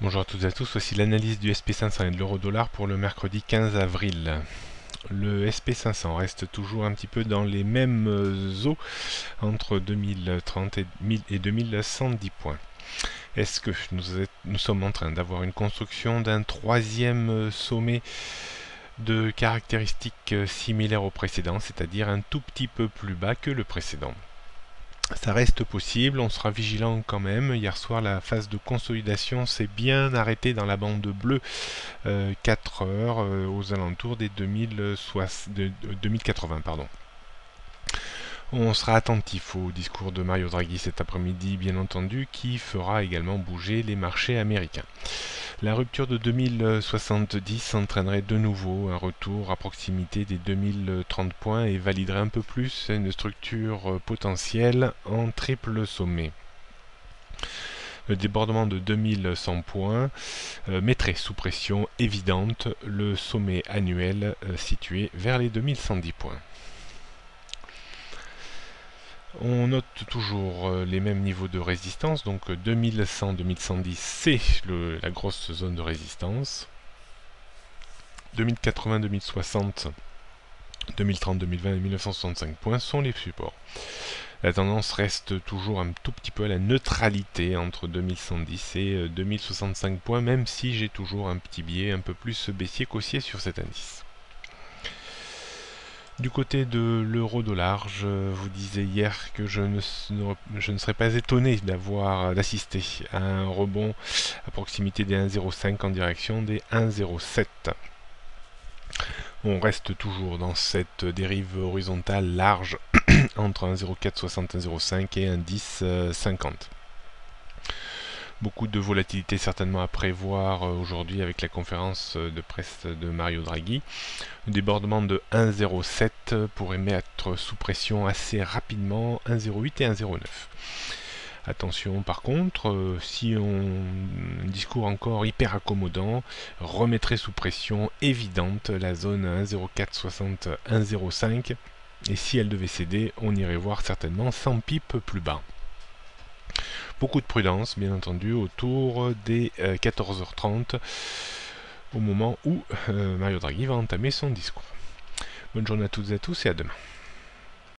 Bonjour à toutes et à tous, voici l'analyse du SP500 et de l'euro-dollar pour le mercredi 15 avril. Le SP500 reste toujours un petit peu dans les mêmes eaux entre 2030 et 2110 points. Est-ce que nous sommes en train d'avoir une construction d'un troisième sommet de caractéristiques similaires au précédent, c'est-à-dire un tout petit peu plus bas que le précédent? Ça reste possible, on sera vigilant quand même. Hier soir, la phase de consolidation s'est bien arrêtée dans la bande bleue 4 heures aux alentours des 2080. Pardon. On sera attentif au discours de Mario Draghi cet après-midi, bien entendu, qui fera également bouger les marchés américains. La rupture de 2070 entraînerait de nouveau un retour à proximité des 2030 points et validerait un peu plus une structure potentielle en triple sommet. Le débordement de 2100 points mettrait sous pression évidente le sommet annuel situé vers les 2110 points. On note toujours les mêmes niveaux de résistance, donc 2100-2110 c'est la grosse zone de résistance. 2080-2060, 2030-2020 et 1965 points sont les supports. La tendance reste toujours un tout petit peu à la neutralité entre 2110 et 2065 points, même si j'ai toujours un petit biais un peu plus baissier qu'haussier sur cet indice. Du côté de l'euro-dollar, je vous disais hier que je ne serais pas étonné d'assister à un rebond à proximité des 1,05 en direction des 1,07. On reste toujours dans cette dérive horizontale large entre 1,0460, 1,05 et 1,1050. Beaucoup de volatilité certainement à prévoir aujourd'hui avec la conférence de presse de Mario Draghi. Le débordement de 1,07 pourrait mettre sous pression assez rapidement 1,08 et 1,09. Attention par contre, si un discours encore hyper accommodant remettrait sous pression évidente la zone 1,0460, 1,05 et si elle devait céder, on irait voir certainement 100 pips plus bas. Beaucoup de prudence, bien entendu, autour des 14h30, au moment où Mario Draghi va entamer son discours. Bonne journée à toutes et à tous et à demain.